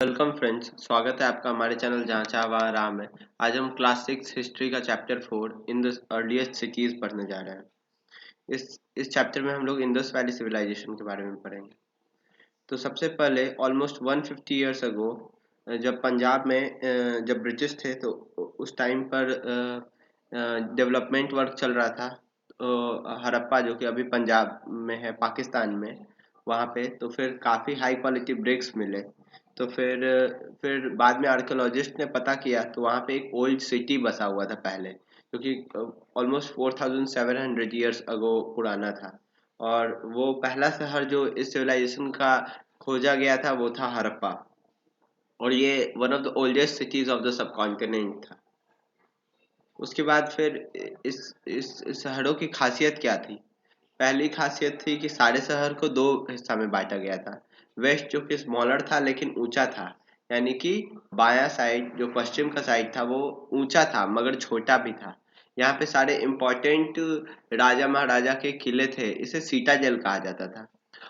Welcome friends, स्वागत है आपका हमारे चैनल जहाँ चाह वहाँ राम में। आज हम क्लास 6 हिस्ट्री का chapter 4 in the earliest cities पढ़ने जा रहे हैं। इस चैप्टर में हम लोग इंडस वैली सिविलाइजेशन के बारे में पढ़ेंगे। तो सबसे पहले ऑलमोस्ट 150 ईयर्स अगो जब पंजाब में जब ब्रिटिश थे तो उस टाइम पर डेवलपमेंट वर्क चल रहा था। तो हड़प्पा जो कि अभी पंजाब में है, पाकिस्तान में, वहाँ पे तो फिर काफ़ी हाई क्वालिटी ब्रिक्स मिले। तो फिर बाद में आर्कियोलॉजिस्ट ने पता किया तो वहाँ पे एक ओल्ड सिटी बसा हुआ था पहले, क्योंकि ऑलमोस्ट 4700 ईयर्स अगो पुराना था। और वो पहला शहर जो इस सिविलाइजेशन का खोजा गया था वो था हड़प्पा। और ये one of the oldest cities of the sub continent था। उसके बाद फिर इस शहरों की खासियत क्या थी? पहली खासियत थी कि सारे शहर को दो हिस्सा में बांटा गया था। वेस्ट जो कि स्मॉलर था लेकिन ऊंचा था, यानी कि बायां साइड जो पश्चिम का साइड था वो ऊंचा था मगर छोटा भी था। यहाँ पे सारे इम्पोर्टेंट राजा महाराजा के किले थे, इसे सीटाजेल कहा जाता था।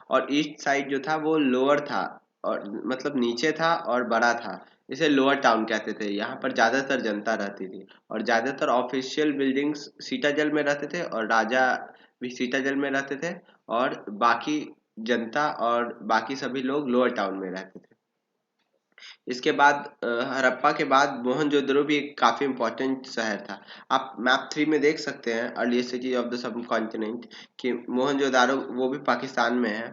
और ईस्ट साइड जो था वो लोअर था, और मतलब नीचे था और बड़ा था। इसे लोअर टाउन कहते थे। यहाँ पर ज्यादातर जनता रहती थी और ज्यादातर ऑफिशियल बिल्डिंग्स सीटाजल में रहते थे और राजा भी सीटाजल में रहते थे। और बाकी जनता और बाकी सभी लोग लोअर टाउन में रहते थे। इसके बाद हड़प्पा के बाद मोहनजोदड़ो भी एक काफी इम्पोर्टेंट शहर था। आप मैप 3 में देख सकते हैं earliest city of the sub continent कि मोहनजोदारो वो भी पाकिस्तान में है।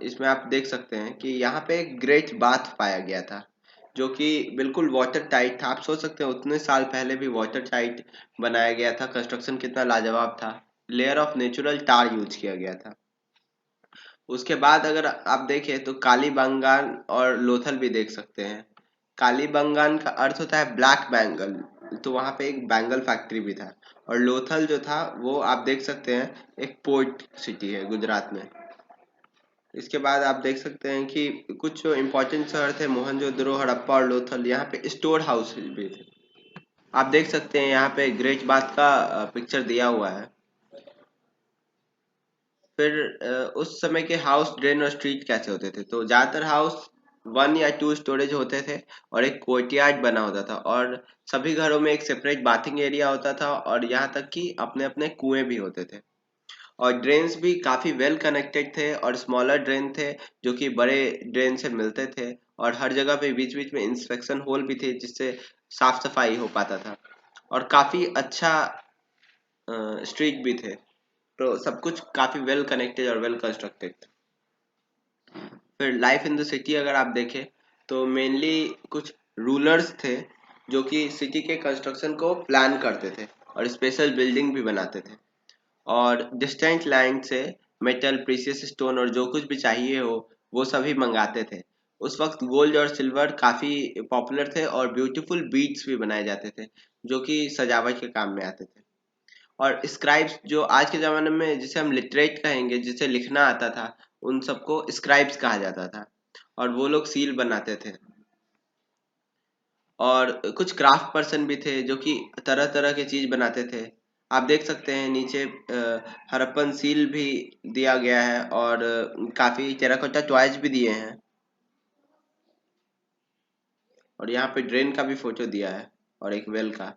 इसमें आप देख सकते हैं कि यहाँ पे एक ग्रेट बाथ पाया गया था जो कि बिल्कुल वाटर टाइट था। आप सोच सकते हैं उतने साल पहले भी वाटर टाइट बनाया गया था। कंस्ट्रक्शन कितना लाजवाब था। Layer of natural tar use किया गया था। उसके बाद अगर आप देखें तो कालीबंगान और लोथल भी देख सकते हैं। कालीबंगान का अर्थ होता है ब्लैक बैंगल, तो वहाँ पे एक बैंगल फैक्ट्री भी था। और लोथल जो था वो आप देख सकते हैं एक पोर्ट सिटी है गुजरात में। इसके बाद आप देख सकते हैं कि कुछ जो इम्पोर्टेंट शहर थे मोहनजोदड़ो, हड़प्पा और लोथल, यहाँ पे स्टोर हाउस भी थे। आप देख सकते हैं यहाँ पे ग्रेट बाथ का पिक्चर दिया हुआ है। फिर उस समय के हाउस ड्रेन और स्ट्रीट कैसे होते थे? तो ज्यादातर हाउस 1 या 2 स्टोरेज होते थे और एक कोर्टयार्ड बना होता था। और सभी घरों में एक सेपरेट बाथिंग एरिया होता था और यहाँ तक कि अपने अपने कुएं भी होते थे। और ड्रेन्स भी काफी वेल कनेक्टेड थे और स्मॉलर ड्रेन थे जो कि बड़े ड्रेन से मिलते थे। और हर जगह पे बीच बीच में इंस्पेक्शन होल भी थे जिससे साफ सफाई हो पाता था। और काफी अच्छा स्ट्रीट भी थे। तो सब कुछ काफी वेल कनेक्टेड और वेल कंस्ट्रक्टेड था। फिर लाइफ इन द सिटी अगर आप देखें तो मेनली कुछ रूलर्स थे जो कि सिटी के कंस्ट्रक्शन को प्लान करते थे और स्पेशल बिल्डिंग भी बनाते थे। और डिस्टेंट लैंड से मेटल, प्रीशियस स्टोन और जो कुछ भी चाहिए हो वो सभी मंगाते थे। उस वक्त गोल्ड और सिल्वर काफी पॉपुलर थे और ब्यूटीफुल बीड्स भी बनाए जाते थे जो कि सजावट के काम में आते थे। और स्क्राइब्स जो आज के ज़माने में जिसे हम लिटरेट कहेंगे, जिसे लिखना आता था, उन सबको स्क्राइब्स कहा जाता था। और वो लोग सील बनाते थे। और कुछ क्राफ्ट पर्सन भी थे जो कि तरह तरह के चीज बनाते थे। आप देख सकते हैं नीचे हड़प्पन सील भी दिया गया है और काफी टेराकोटा टॉयज भी दिए हैं। और यहाँ पे ड्रेन का भी फोटो दिया है और एक वेल का।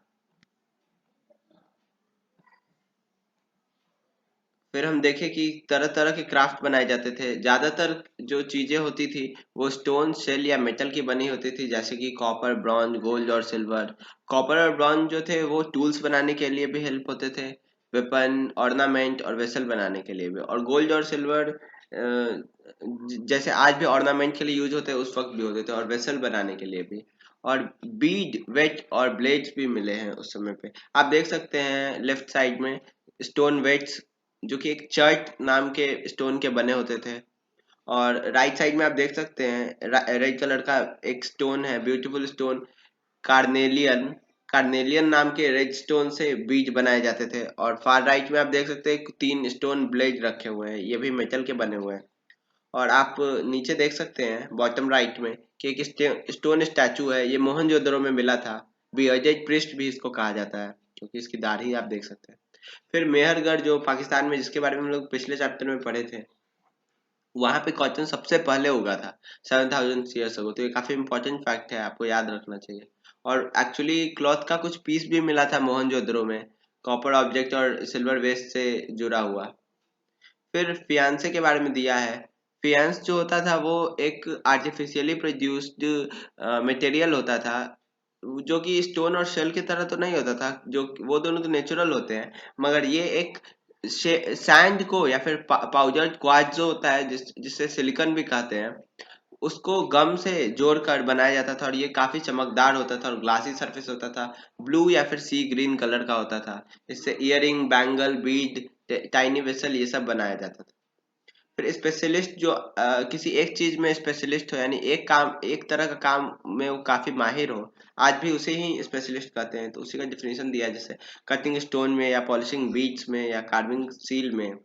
फिर हम देखें कि तरह तरह के क्राफ्ट बनाए जाते थे। ज्यादातर जो चीजें होती थी वो स्टोन, शेल या मेटल की बनी होती थी, जैसे कि कॉपर, ब्रॉन्ज, गोल्ड और सिल्वर। कॉपर और ब्रॉन्ज जो थे वो टूल्स बनाने के लिए भी हेल्प होते थे, वेपन, ऑर्नामेंट और वेसल बनाने के लिए भी। और गोल्ड और सिल्वर जैसे आज भी ऑर्नामेंट के लिए यूज होते हैं उस वक्त भी होते थे, और वेसल बनाने के लिए भी। और बीड, वेट और ब्लेड्स भी मिले हैं उस समय पे। आप देख सकते हैं लेफ्ट साइड में स्टोन वेट्स जो कि एक चर्ट नाम के स्टोन के बने होते थे। और राइट साइड में आप देख सकते हैं रेड कलर का एक स्टोन है, ब्यूटीफुल स्टोन, कार्नेलियन। कार्नेलियन नाम के रेड स्टोन से बीज बनाए जाते थे। और फार राइट में आप देख सकते हैं 3 स्टोन ब्लेड रखे हुए हैं, ये भी मेटल के बने हुए हैं। और आप नीचे देख सकते हैं बॉटम राइट में कि एक स्टोन स्टैचू है, ये मोहनजोदड़ो में मिला था। बियर्डेड प्रिस्ट भी इसको कहा जाता है क्योंकि इसकी दाढ़ी आप देख सकते हैं। फिर मेहरगढ़ जो पाकिस्तान में, जिसके बारे में हम लोग पिछले चैप्टर में पढ़े थे, वहां पे कॉटन सबसे पहले उगा था 7,000 ईयर्स अगो। तो ये काफी इंपॉर्टेंट फैक्ट है, आपको याद रखना चाहिए। और एक्चुअली क्लॉथ का कुछ पीस भी मिला था मोहनजोदड़ो में, कॉपर ऑब्जेक्ट और सिल्वर वेस्ट से जुड़ा हुआ। फिर फियांसे के बारे में दिया है। फियांस जो होता था वो एक आर्टिफिशियली प्रोड्यूस्ड मटेरियल होता था, जो कि स्टोन और शेल की तरह तो नहीं होता था, जो वो दोनों तो नेचुरल होते हैं, मगर ये एक सैंड को या फिर पाउडर क्वार्ट्ज जो होता है, जिसे सिलिकॉन भी कहते हैं, उसको गम से जोड़कर बनाया जाता था। और ये काफी चमकदार होता था और ग्लासी सरफेस होता था, ब्लू या फिर सी ग्रीन कलर का होता था। इससे earring, bangle, Beed, tiny vessel ये सब बनाया जाता था। फिर स्पेशलिस्ट जो किसी एक चीज में स्पेशलिस्ट हो, यानी एक काम, एक तरह का काम में वो काफी माहिर हो, आज भी उसे ही स्पेशलिस्ट कहते हैं। तो उसी का डिफिनेशन दिया है, जैसे कटिंग स्टोन में, या पॉलिशिंग बीड्स में, या कार्विंग सील में।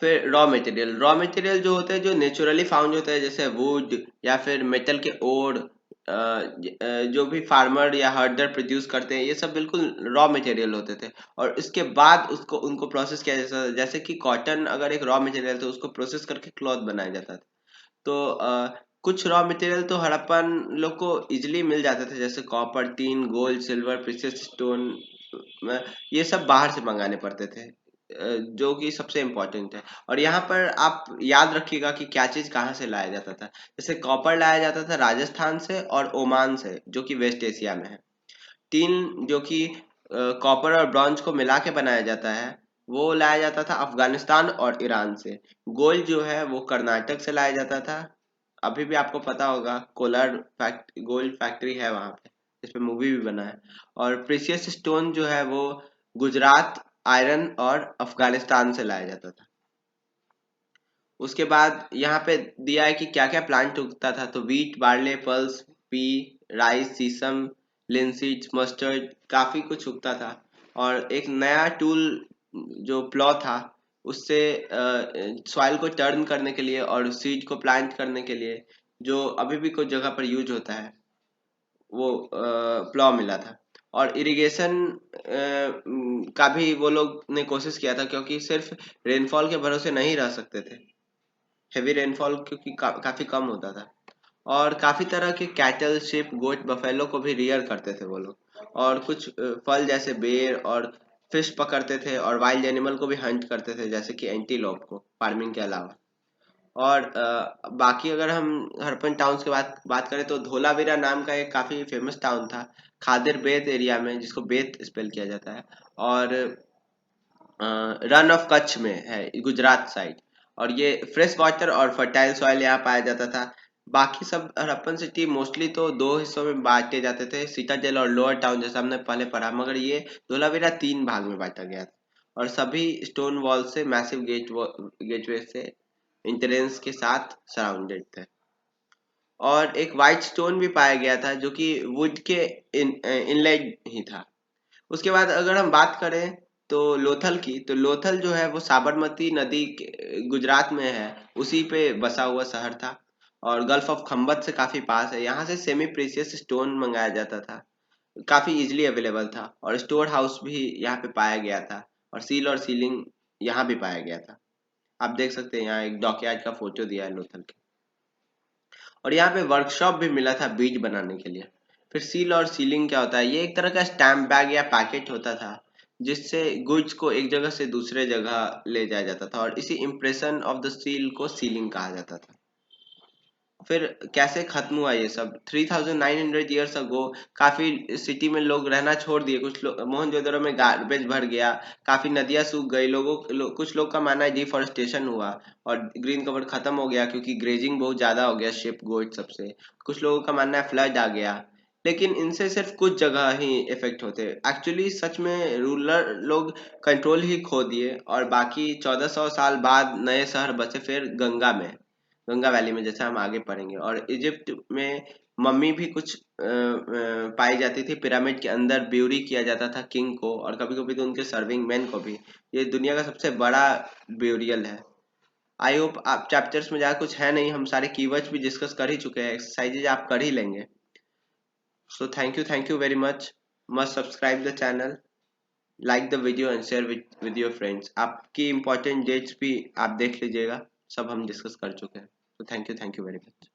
फिर रॉ मटेरियल जो होते हैं, जो नेचुरली फाउंड होते हैं, जैसे वुड या फिर मेटल के ओर, जो भी फार्मर या हर्डर प्रोड्यूस करते हैं, ये सब बिल्कुल रॉ मटेरियल होते थे। और इसके बाद उसको उनको प्रोसेस किया जाता था। जैसे कि कॉटन अगर एक रॉ मटेरियल, तो उसको प्रोसेस करके क्लॉथ बनाया जाता था। तो कुछ रॉ मटेरियल तो हड़प्पन लोग को इजिली मिल जाते थे, जैसे copper, tin, gold, silver, precious stone. ये सब बाहर से मंगाने पड़ते थे, जो कि सबसे इम्पोर्टेंट है। और यहाँ पर आप याद रखिएगा कि क्या चीज कहाँ से लाया जाता था। जैसे कॉपर लाया जाता था राजस्थान से और ओमान से, जो कि वेस्ट एशिया में है। टीन, जो कि कॉपर और ब्रॉन्ज को मिला के बनाया जाता है, वो लाया जाता था अफगानिस्तान और ईरान से। गोल्ड जो है वो कर्नाटक से लाया जाता था। अभी भी आपको पता होगा, कोलार गोल्ड फैक्ट्री है वहां पे, इस पे मूवी भी बना है। और प्रीशियस स्टोन जो है वो गुजरात, आयरन और अफगानिस्तान से लाया जाता था। उसके बाद यहाँ पे दिया है कि क्या क्या प्लांट उगता था। तो wheat, barley, pulse, pea, rice, sesame, linseed, mustard, काफी कुछ उगता था। और एक नया टूल जो प्लॉ था, उससे सॉइल को टर्न करने के लिए और सीड को प्लांट करने के लिए, जो अभी भी कुछ जगह पर यूज होता है, वो प्लॉ मिला था। और इरिगेशन का भी वो लोग ने कोशिश किया था, क्योंकि सिर्फ रेनफॉल के भरोसे नहीं रह सकते थे। हेवी रेनफॉल क्योंकि काफी कम होता था। और काफी तरह के कैटल, शिप, गोट, बफेलो को भी रियर करते थे वो लोग। और कुछ फल जैसे बेर और फिश पकड़ते थे, और वाइल्ड एनिमल को भी हंट करते थे, जैसे कि एंटीलोप को, फार्मिंग के अलावा। और बाकी अगर हम हरपन टाउन्स की बात करें, तो धोलावीरा नाम का एक काफी फेमस टाउन था, खादिर बेत एरिया में, जिसको बेत स्पेल किया जाता है। और रन ऑफ कच्छ में है, गुजरात साइड। और ये फ्रेश वाटर और फर्टाइल सॉइल यहाँ पाया जाता था। बाकी सब हड़प्पन सिटी मोस्टली तो दो हिस्सों में बांटे जाते थे, सिटाडेल और लोअर टाउन, जैसा हमने पहले पढ़ा। मगर ये धोलावीरा 3 भाग में बांटा गया था, और सभी स्टोन वॉल से, मैसिव गेटवे से, इंट्रेंस के साथ सराउंडेड थे। और एक वाइट स्टोन भी पाया गया था, जो कि वुड के इनलेट ही था। उसके बाद अगर हम बात करें तो लोथल की, तो लोथल जो है वो साबरमती नदी गुजरात में है, उसी पे बसा हुआ शहर था। और गल्फ ऑफ खम्बत से काफी पास है। यहाँ से सेमी प्रीशियस स्टोन मंगाया जाता था, काफी इजीली अवेलेबल था। और स्टोर हाउस भी यहाँ पे पाया गया था। और सील और सीलिंग यहाँ भी पाया गया था। आप देख सकते हैं, यहाँ एक डॉकयार्ड का फोटो दिया है लोथल के। और यहाँ पे वर्कशॉप भी मिला था बीज बनाने के लिए। फिर सील और सीलिंग क्या होता है, ये एक तरह का स्टैम्प बैग या पैकेट होता था, जिससे गुड्स को एक जगह से दूसरे जगह ले जाया जाता था, और इसी इम्प्रेशन ऑफ द सील को सीलिंग कहा जाता था। फिर कैसे खत्म हुआ ये सब, 3,900 ईयर्स अगो काफी सिटी में लोग रहना छोड़ दिए। कुछ लोग, मोहनजोदड़ो में गार्बेज भर गया, काफी नदियां सूख गई, कुछ लोग का मानना है डिफोरेस्टेशन हुआ, और ग्रीन कवर खत्म हो गया, क्योंकि ग्रेजिंग बहुत ज्यादा हो गया शेप गोट सबसे। कुछ लोगों का मानना है फ्लड आ गया। लेकिन इनसे सिर्फ कुछ जगह ही इफेक्ट होते हैं। एक्चुअली सच में रूरल लोग कंट्रोल ही खो दिए, और बाकी 1400 साल बाद नए शहर बसे, फिर गंगा वैली में, जैसे हम आगे पढ़ेंगे। और इजिप्ट में मम्मी भी कुछ पाई जाती थी, पिरामिड के अंदर ब्यूरी किया जाता था किंग को, और कभी कभी तो उनके सर्विंग मैन को भी। ये दुनिया का सबसे बड़ा ब्यूरियल है। आई होप आप चैप्टर्स में जहाँ कुछ है नहीं, हम सारे कीवर्ड्स भी डिस्कस कर ही चुके हैं, एक्सरसाइजेज आप कर ही लेंगे। So thank you very much. Must subscribe the channel. Like the video and share with your friends. आपकी इंपॉर्टेंट डेट्स भी आप देख लीजिएगा, सब हम डिस्कस कर चुके हैं। तो थैंक यू वेरी मच।